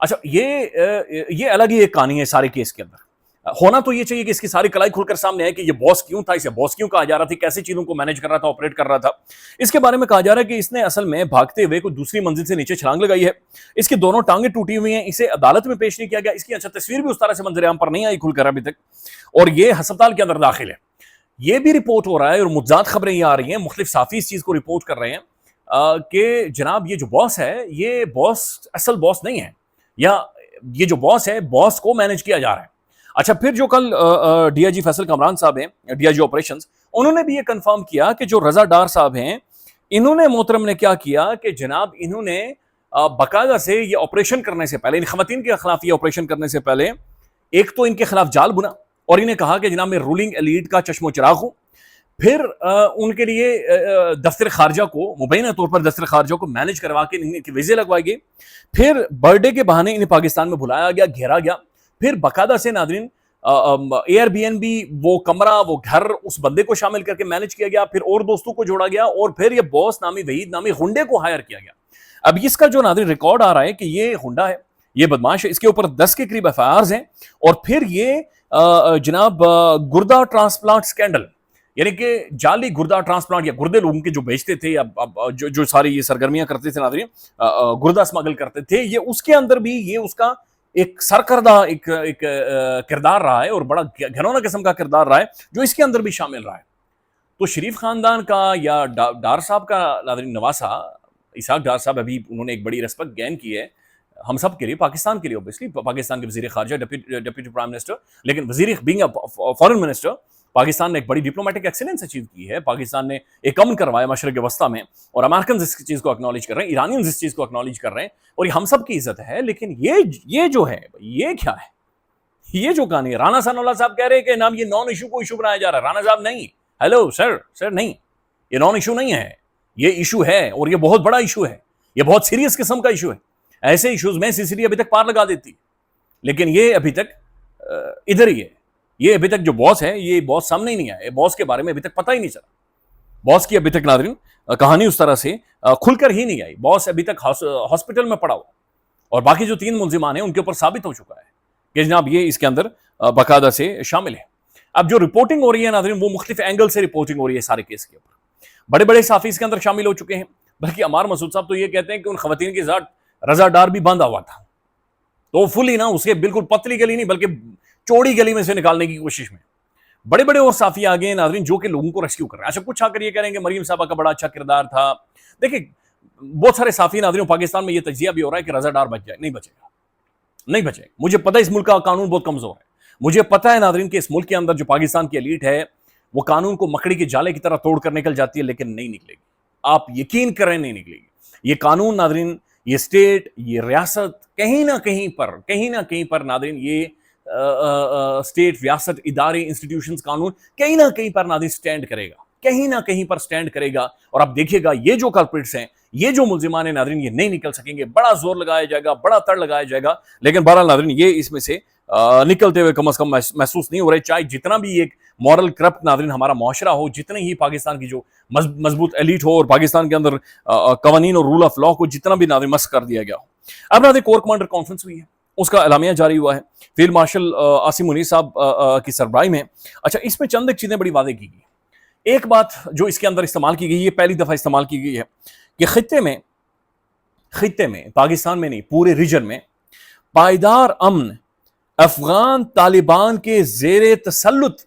اچھا یہ الگ ہی ایک کہانی ہے سارے کیس کے اندر. ہونا تو یہ چاہیے کہ اس کی ساری کلائی کھل کر سامنے آئے کہ یہ باس کیوں تھا, اسے باس کیوں کہا جا رہا تھا, کیسے چیزوں کو مینج کر رہا تھا, آپریٹ کر رہا تھا. اس کے بارے میں کہا جا رہا ہے کہ اس نے اصل میں بھاگتے ہوئے کوئی دوسری منزل سے نیچے چھلانگ لگائی ہے, اس کی دونوں ٹانگیں ٹوٹی ہوئی ہیں, اسے عدالت میں پیش نہیں کیا گیا, اس کی اچھا تصویر بھی اس طرح سے منظر عام پر نہیں آئی کھل کر ابھی تک, اور یہ ہسپتال کے اندر داخل ہے. یہ بھی رپورٹ ہو رہا ہے اور متضاد خبریں یہ آ رہی ہیں, مختلف صحافی اس چیز کو رپورٹ کر رہے ہیں کہ جناب یہ جو باس ہے یہ باس اصل باس نہیں ہے, یا یہ جو باس ہے باس کو مینج کیا جا رہا ہے. اچھا پھر جو کل ڈی آئی جی فیصل کامران صاحب ہیں, ڈی آئی جی آپریشنز, انہوں نے بھی یہ کنفرم کیا کہ جو رضا ڈار صاحب ہیں انہوں نے محترم نے کیا کیا کہ جناب انہوں نے باقاعدہ سے یہ آپریشن کرنے سے پہلے, ان خواتین کے خلاف یہ آپریشن کرنے سے پہلے ایک تو ان کے خلاف جال بنا اور انہیں کہا کہ جناب میں رولنگ ایلیٹ کا چشم و چراغ ہوں. پھر ان کے لیے دفتر خارجہ کو مبینہ طور پر دفتر خارجہ کو مینج کروا کے ان کے ویزے لگوائے گئے. پھر برتھ ڈے کے بہانے انہیں پاکستان میں بلایا گیا, گھیرا گیا. پھر باقاعدہ سے ناظرین ایئر بی این بی, وہ کمرہ, وہ گھر, اس بندے کو شامل کر کے مینج کیا گیا. پھر اور دوستوں کو جوڑا گیا, اور پھر یہ باس نامی وحید نامی غنڈے کو ہائر کیا گیا. اب اس کا جو ناظرین ریکارڈ آ رہا ہے کہ یہ غنڈا ہے, یہ بدماش ہے, اس کے اوپر 10 کے قریب ایف آئی آرز ہیں. اور پھر یہ جناب گردہ ٹرانسپلانٹ سکینڈل, یعنی کہ جعلی گردہ ٹرانسپلانٹ یا گردے لوگوں کے جو بیچتے تھے یا جو ساری یہ سرگرمیاں کرتے تھے ناظرین, گردہ اسمگل کرتے تھے, یہ اس کے اندر بھی یہ اس کا ایک سرکردہ ایک کردار رہا ہے, اور بڑا گھنونا قسم کا کردار رہا ہے جو اس کے اندر بھی شامل رہا ہے. تو شریف خاندان کا یا ڈار صاحب کا ناظرین نواسا اسحاق ڈار صاحب, ابھی انہوں نے ایک بڑی ریسپیکٹ گین کی ہے ہم سب کے لیے, پاکستان کے لیے, اوبیسلی پاکستان کے وزیر خارجہ, ڈپٹی پرائم منسٹر, لیکن وزیر بینگ فارن منسٹر پاکستان نے ایک بڑی ڈپلومیٹک ایکسیلنس اچیو کی ہے. پاکستان نے ایک امن کروایا مشرق وسطیٰ میں, اور امریکنز اس چیز کو اکنالج کر رہے ہیں, ایرانینز اس چیز کو اکنالج کر رہے ہیں, اور یہ ہم سب کی عزت ہے. لیکن یہ جو ہے یہ کیا ہے, یہ جو کہانی ہے, رانا ثناء اللہ صاحب کہہ رہے ہیں کہ نام یہ نان ایشو کو ایشو بنایا جا رہا ہے. رانا صاحب نہیں, ہیلو سر نہیں, یہ نان ایشو نہیں ہے, یہ ایشو ہے, اور یہ بہت بڑا ایشو ہے, یہ بہت سیریس قسم کا ایشو ہے. ایسے ایشوز میں CCD ابھی تک پار لگا دیتی, لیکن یہ ابھی تک ادھر ہی ہے. یہ ابھی تک جو باس ہے یہ باس سامنے ہی نہیں آیا, باس کے بارے میں ابھی تک پتہ ہی نہیں چلا. باس کی ابھی تک ناظرین کہانی اس طرح سے کھل کر ہی نہیں آئی. باس ابھی تک ہاسپٹل میں پڑا ہوا, اور باقی جو 3 ملزمان ہیں ان کے اوپر ثابت ہو چکا ہے کہ جناب یہ اس کے اندر باقاعدہ سے شامل ہے. اب جو رپورٹنگ ہو رہی ہے ناظرین وہ مختلف اینگل سے رپورٹنگ ہو رہی ہے سارے کیس کے اوپر. بڑے بڑے صحافی اس کے اندر شامل ہو چکے ہیں, بلکہ عمار مسعود صاحب تو یہ کہتے ہیں کہ ان خواتین کے ذات رضا ڈار بھی باندھا ہوا تھا, تو فلی نا اس کے بالکل پتلی گلی نہیں بلکہ چوڑی گلی میں سے نکالنے کی کوشش میں. بڑے بڑے اور صحافی آگے ہیں ناظرین جو کہ لوگوں کو ریسکیو کر رہے ہیں. اچھا کچھ آ کر یہ کہہ رہے ہیں کہ مریم صاحبہ کا بڑا اچھا کردار تھا. دیکھیں بہت سارے صحافی ناظرین پاکستان میں یہ تجزیہ بھی ہو رہا ہے کہ رضا ڈار بچ جائے, نہیں بچے گا. مجھے پتہ ہے اس ملک کا قانون بہت کمزور ہے, مجھے پتہ ہے ناظرین کہ اس ملک کے اندر جو پاکستان کی ایلیٹ ہے وہ قانون کو مکڑی کے جالے کی طرح توڑ کر نکل جاتی ہے, لیکن نہیں نکلے گی. آپ یقین کریں نہیں نکلے گی. یہ قانون ناظرین, یہ اسٹیٹ, یہ ریاست کہیں نہ کہیں پر ناظرین, یہ اسٹیٹ, ریاست, ادارے, انسٹیٹیوشنز, قانون کہیں نہ کہیں پر ناظرین سٹینڈ کرے گا, کہیں نہ کہیں پر سٹینڈ کرے گا. اور آپ دیکھیے گا یہ جو کلپریٹس ہیں, یہ جو ملزمان ہیں ناظرین, یہ نہیں نکل سکیں گے. بڑا زور لگایا جائے گا, بڑا تڑ لگایا جائے گا, لیکن بہرحال ناظرین یہ اس میں سے نکلتے ہوئے کم از کم محسوس نہیں ہو رہے. چاہے جتنا بھی ایک مورل کرپٹ ناظرین ہمارا معاشرہ ہو, جتنے ہی پاکستان کی جو مضبوط ایلیٹ ہو, اور پاکستان کے اندر قوانین اور رول آف لا کو جتنا بھی ناظرین مسخ کر دیا گیا ہو. اب ناظرین کور کمانڈر کانفرنس ہوئی ہے, اس کا اعلامیہ جاری ہوا ہے فیلڈ مارشل عاصم منیر صاحب کی سربراہی میں. اچھا اس میں چند ایک چیزیں بڑی واضح کی گئی. ایک بات جو اس کے اندر استعمال کی گئی, یہ پہلی دفعہ استعمال کی گئی ہے کہ خطے میں پاکستان میں نہیں پورے ریجن میں پائیدار امن افغان طالبان کے زیر تسلط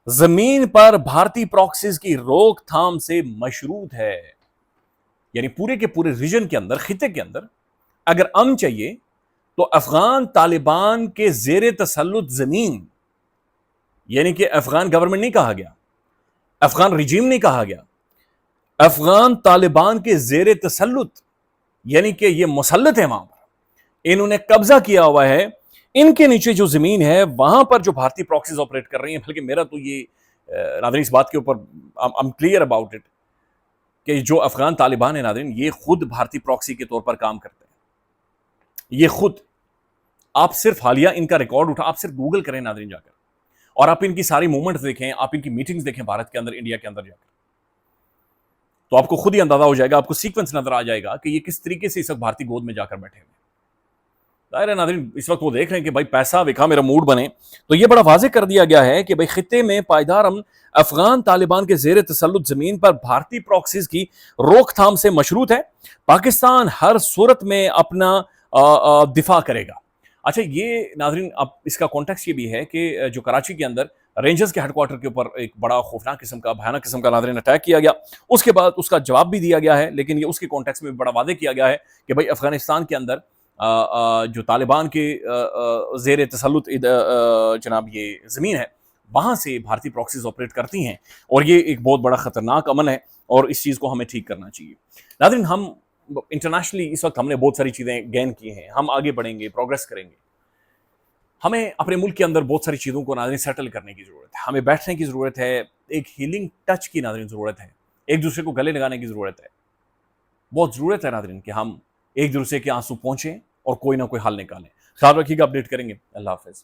زمین پر بھارتی پراکسیز کی روک تھام سے مشروط ہے. یعنی پورے کے پورے ریجن کے اندر, خطے کے اندر اگر امن چاہیے تو افغان طالبان کے زیر تسلط زمین, یعنی کہ افغان گورنمنٹ نہیں کہا گیا, افغان رجیم نہیں کہا گیا, افغان طالبان کے زیر تسلط, یعنی کہ یہ مسلط ہے وہاں پر, انہوں نے قبضہ کیا ہوا ہے, ان کے نیچے جو زمین ہے وہاں پر جو بھارتی پراکسیز آپریٹ کر رہی ہیں. بلکہ میرا تو یہ ناظرین اس بات کے اوپر I'm clear about it کہ جو افغان طالبان ہیں ناظرین یہ خود بھارتی پراکسی کے طور پر کام کرتے ہیں. یہ خود, آپ صرف حالیہ ان کا ریکارڈ اٹھا, آپ صرف گوگل کریں ناظرین جا کر, اور آپ ان کی ساری موومنٹس دیکھیں, آپ ان کی میٹنگز دیکھیں بھارت کے اندر, انڈیا کے اندر جا کر, تو آپ کو خود ہی اندازہ ہو جائے گا, آپ کو سیکوینس نظر آ جائے گا کہ یہ کس طریقے سے اس وقت بھارتی گود میں جا کر بیٹھے ہوئے. ظاہر ہے ناظرین اس وقت وہ دیکھ رہے ہیں کہ بھائی پیسہ وکھا میرا موڈ بنے، تو یہ بڑا واضح کر دیا گیا ہے کہ بھائی خطے میں پائیدار امن افغان طالبان کے زیر تسلط زمین پر بھارتی پراکسیز کی روک تھام سے مشروط ہے، پاکستان ہر صورت میں اپنا دفاع کرے گا۔ اچھا یہ ناظرین اب اس کا کانٹیکسٹ یہ بھی ہے کہ جو کراچی کے اندر رینجرز کے ہیڈ کوارٹر کے اوپر ایک بڑا خوفناک قسم کا بھیانک قسم کا ناظرین اٹیک کیا گیا، اس کے بعد اس کا جواب بھی دیا گیا ہے، لیکن یہ اس کے کانٹیکسٹ میں بڑا واضح کیا گیا ہے کہ بھائی افغانستان کے اندر جو طالبان کے زیر تسلط جناب یہ زمین ہے وہاں سے بھارتی پراکسیز آپریٹ کرتی ہیں، اور یہ ایک بہت بڑا خطرناک عمل ہے اور اس چیز کو ہمیں ٹھیک کرنا چاہیے۔ ناظرین ہم انٹرنیشنلی اس وقت ہم نے بہت ساری چیزیں گین کی ہیں، ہم آگے بڑھیں گے، پروگریس کریں گے، ہمیں اپنے ملک کے اندر بہت ساری چیزوں کو ناظرین سیٹل کرنے کی ضرورت ہے، ہمیں بیٹھنے کی ضرورت ہے، ایک ہیلنگ ٹچ کی ناظرین ضرورت ہے، ایک دوسرے کو گلے لگانے کی ضرورت ہے، بہت ضرورت ہے ناظرین کہ ہم ایک دوسرے کے آنسو پہنچیں اور کوئی نہ کوئی حل نکالیں۔ خیال رکھیے گا، اپڈیٹ کریں گے۔ اللہ حافظ۔